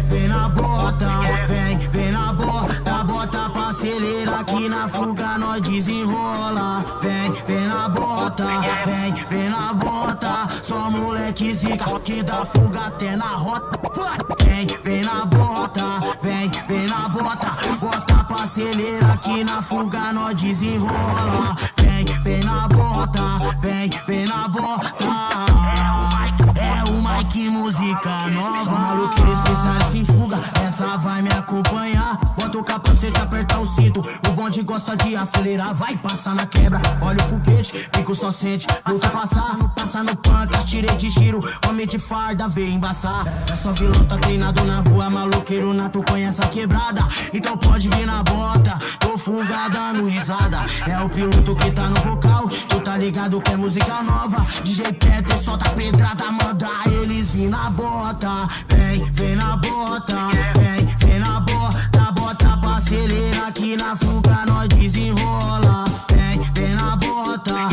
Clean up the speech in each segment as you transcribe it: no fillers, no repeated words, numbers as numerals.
Vem na bota, vem na bota, bota pra acelerar que na fuga nós desenrola. Vem na bota, vem na bota, só moleque zica que dá fuga até na rota. Vem na bota, vem na bota, bota pra acelerar que na fuga nós desenrola. Vem na bota, vem na bota. É o Mike, música nova. Só maluqueiro especialista em fuga, essa vai me acompanhar. Bota o capacete, aperta o cinto, o bonde gosta de acelerar. Vai passar na quebra, olha o foguete, fico só sente. Volta passa no punk, tirei de giro. Homem de farda, veio embaçar. É só vilão, tá treinado na rua, maluqueiro nato, conhece a quebrada. Então pode vir na bota, tô fuga dando risada. É o piloto que tá no vocal, tu tá ligado que é música nova. DJ Peter solta pedrada, manda eles vir na bota. Vem na bota, vem na bota, bota pra acelerar que na fuga nós desenrola. Vem na bota,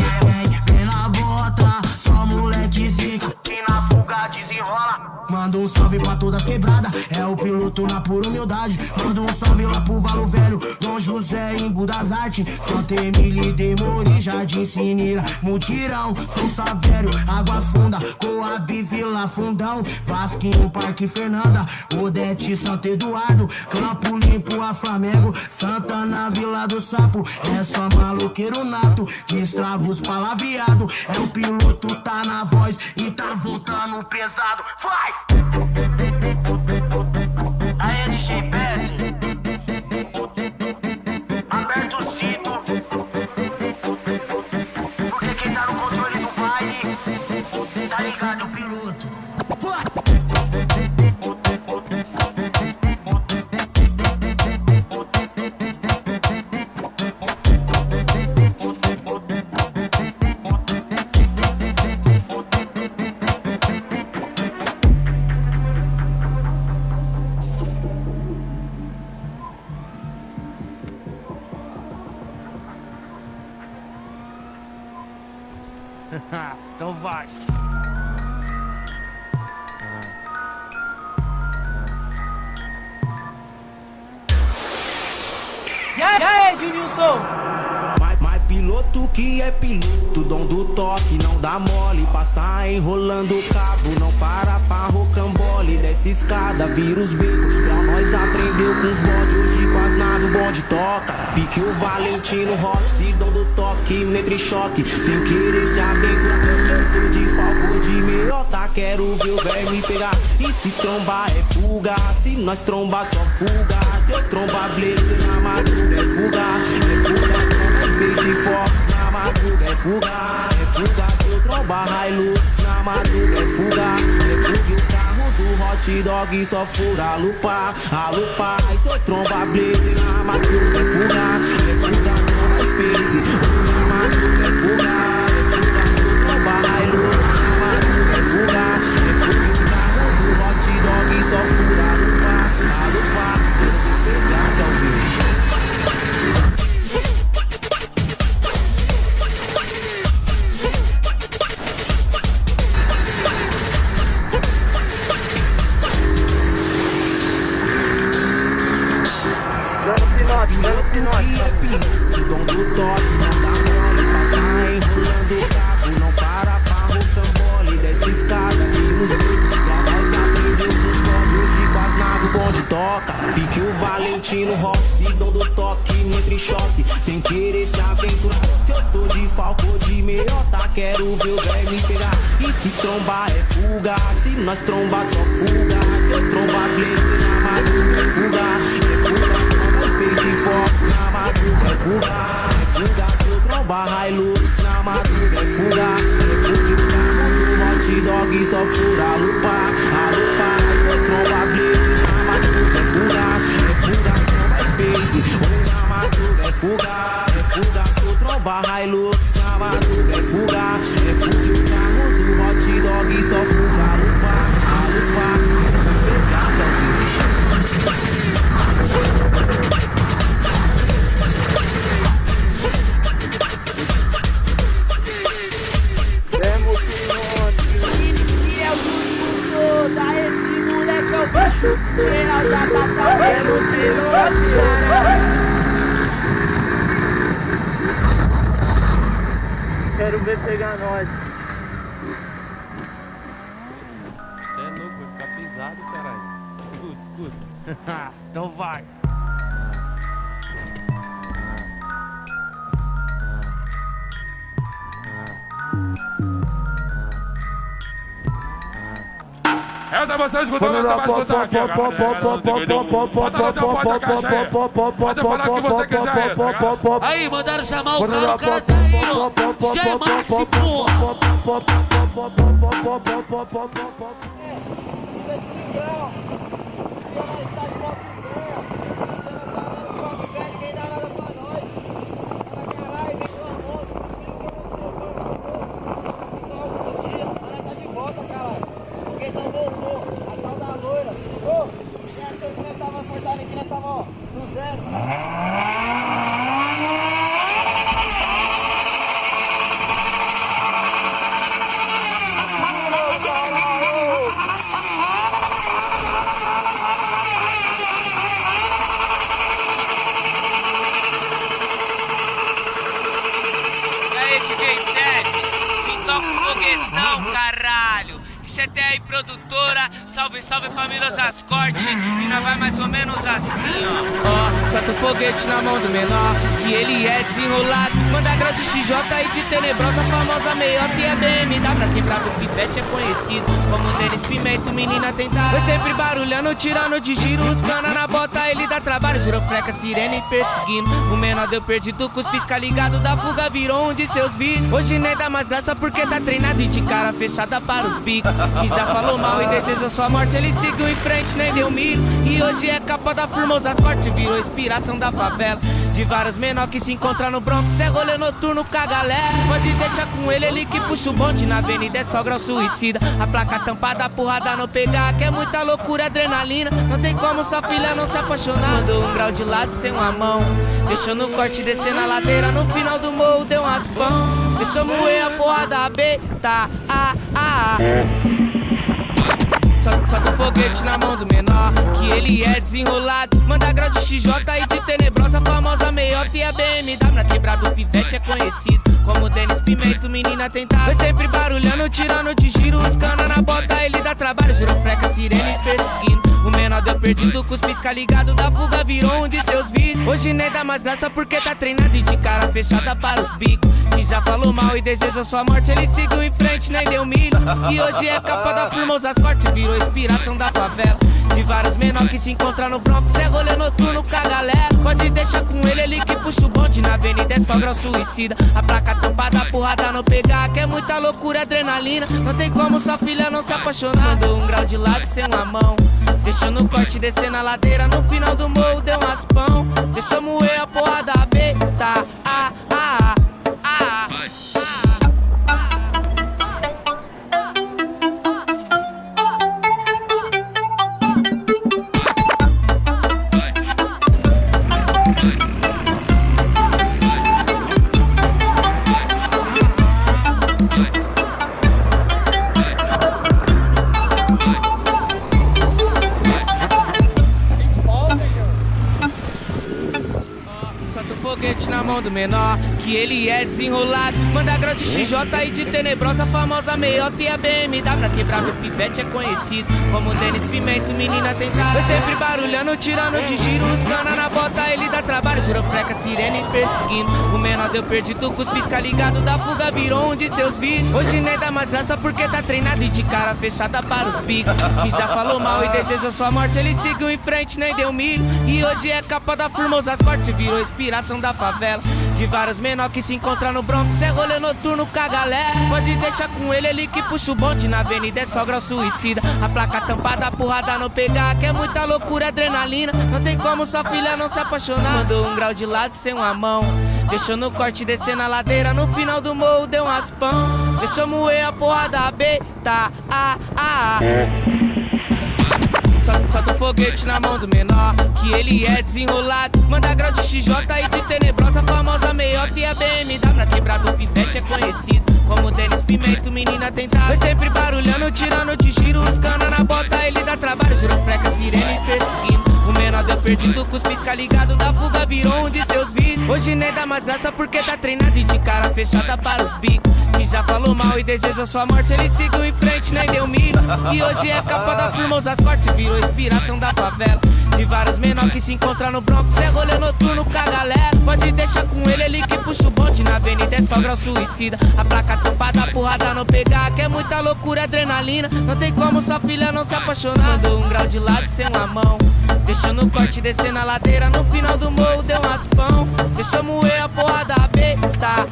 vem na bota, só moleque zica que na fuga desenrola. Manda um salve pra todas quebradas, é o piloto na pura humildade. Manda um salve lá pro Valo Velho, Dom José em Budas Artes, Santa Emília, Demori, Jardim Sinira, Mutirão, São Savério, Água Funda, Coab, Vila Fundão, Vasquinho, Parque Fernanda, Odete, Santo Eduardo, Campo Limpo, a Flamengo, Santana, Vila do Sapo. É só maluqueiro nato, destravos palavreado. É o piloto, tá na voz e tá voltando pesado. Vai! Aí, DJ Pet, aperta o cinto, porque quem tá no controle do baile tá ligado, o piloto. Vai! Então vai. E aí, Juninho Souza? Mas piloto que é piloto, dom do toque, não dá mole. Passar enrolando o cabo, não para pra rocambole. Desce escada, vira os becos, pra nós aprendeu com os bode. Hoje com as naves o bonde toca. Pique o Valentino Rossi, dom do toque, entre choque. Sem querer se aventura, tô de falco, de meiota. Quero ver o verme pegar, e se trombar é fuga. Se nós trombar só fuga. Se eu trombar blaze na madruga é fuga. É fuga. Space Fox, na madruga é fuga. Se eu trombar Hilux, na madruga é fuga. É fuga e o carro do hot dog só fura a lupa. E se eu trombar blaze, na madruga é fuga. É fuga, tromba Space, na madruga é fuga. Se eu trombar Hilux, na madruga é fuga. É fuga e o carro do hot dog só fura a lupa. Eu vou pegar até o fim. Piloto que é piloto, dom do toque, não dá mole. Passar enrolando o cabo, não para pra rocambole. Desce escada, vira os becos, pra nós aprendeu com os bonde. Hoje com as naves o bonde toca. Pique o Valentino Rossi, dom do toque, entre choque. Sem querer se aventurar, se eu tô de falco de meiota. Quero ver o verme pegar, e se trombar é fuga. Se nós trombar só fuga. Se eu trombar blaze na madruga é fuga. É fuga. Space Fox, na madruga é fuga. Se eu trombar Hilux, na madruga é fuga. É fuga e o carro do hot dog só fura a lupa. Se eu trombar blaze, na madruga é fuga. É fuga, tromba Space, na madruga é fuga. Se eu trombar Hilux, na madruga é fuga. É fuga e o carro do hot dog só fura a lupa. bicho, geral já tá sabendo que não é teu. Quero ver pegar nós. Cê é louco, vai ficar pesado, caralho. Escuta, escuta. Então vai. Essa você escutou, você vai escutar aqui, pode falar o que você quiser. Aí, mandaram chamar o cara tá aí, ó. Já é Maxi, porra. Foguetão, caralho! Isso é TR Produtora, salve, salve família Osas Corte. E nós vai mais ou menos assim, ó. Solta o foguete na mão do menor, que ele é desenrolado. Manda grau de XJ e de tenebrosa, famosa meiota e a BMW. Quebrado o pivete é conhecido como Denis Pimenta, menina tentar. Foi sempre barulhando, tirando de giro, os cana na bota, ele dá trabalho. Girofleca, sirene perseguindo. O menor deu perdido com os pisca ligado da fuga, virou um de seus vícios. Hoje nem dá mais graça porque tá treinado e de cara fechada para os bicos. Que já falou mal e desejou sua morte, ele seguiu em frente, nem deu milho. E hoje é capa da Formosas Corte, virou inspiração da favela. De vários menor que se encontram no Bronx, é rolê noturno com a galera. Pode deixar com ele que puxa o bonde na avenida, é só grau suicida. A placa tampada, a porrada não pegar, que é muita loucura, adrenalina. Não tem como sua filha não se apaixonar. Mandou um grau de lado sem uma mão, deixou no corte descer na ladeira, no final do morro deu um raspão. Deixou moer a porrada, beta, Solta o foguete na mão do menor, que ele é desenrolado. Manda grau de XJ e de tenebrosa, famosa meiota e a BMW. Na quebrada o pivete é conhecido como Denis Pimenta, menina tentar. Foi sempre barulhando, tirando de giro, os cana na bota, ele dá trabalho. Girofleca, sirene perseguindo. O menor deu perdido com os pisca ligado da fuga, virou um de seus vícios. Hoje nem dá mais graça porque tá treinado e de cara fechada para os bicos. Que já falou mal e desejou sua morte, ele seguiu em frente, nem deu milho. E hoje é capa da Formosas Corte, virou inspiração da favela. De vários menor que se encontram no Bronx, é rolê noturno com a galera. Pode deixar com ele que puxa o bonde na avenida, é só grau suicida. A placa tampada, a porrada não pegar, que é muita loucura, adrenalina. Não tem como sua filha não se apaixonar. Mandou um grau de lado sem uma mão, deixou no corte descer na ladeira, no final do morro deu um raspão. Deixou moer a porrada, beta, na mão do menor, que ele é desenrolado. Manda grau de XJ e de tenebrosa, famosa meiota e a BMW. Na quebrada o pivete é conhecido como Denis Pimenta, menina tentar. Foi sempre barulhando, tirando de giro, os cana na bota, ele dá trabalho. Girofleca, sirene perseguindo. O menor deu perdido com os pisca ligado da fuga, virou um de seus vícios. Hoje nem dá mais graça porque tá treinado e de cara fechada para os bicos. Que já falou mal e desejou sua morte, ele seguiu em frente, nem deu milho. E hoje é capa da Formosas Corte, virou inspiração da favela. De vários menor que se encontram no Bronx, é rolê noturno com a galera. Pode deixar com ele que puxa o bonde na avenida, é só grau suicida. A placa tampada, a porrada não pegar, que é muita loucura, adrenalina. Não tem como sua filha não se apaixonar. Mandou um grau de lado sem uma mão, deixou no corte descer na ladeira, no final do morro deu um raspão. Deixou moer a porrada, beta, Solta o foguete na mão do menor, que ele é desenrolado. Manda grau de XJ e de tenebrosa, famosa meiota e a BMW. Na quebrada o pivete é conhecido como Denis Pimenta, menina tentar. Foi sempre barulhando, tirando de giro, os cana na bota, ele dá trabalho. Girofleca, sirene perdido com os pisca ligado da fuga, virou um de seus vícios. Hoje nem dá mais graça porque tá treinado e de cara fechada para os bicos. Que já falou mal e desejou sua morte, ele seguiu em frente, nem deu milho. E hoje é capa da Firmosas Corte, virou inspiração da favela. De vários menor que se encontram no Bronx, é rolê noturno com a galera. Pode deixar com ele que puxa o bonde na avenida, é só grau suicida. A placa tampada, a porrada não pegar, que é muita loucura, adrenalina. Não tem como sua filha não se apaixonar. Mandou um grau de lado sem uma mão, deixou no corte descer na ladeira, no final do morro deu um raspão. Deixou moer a porra da beta.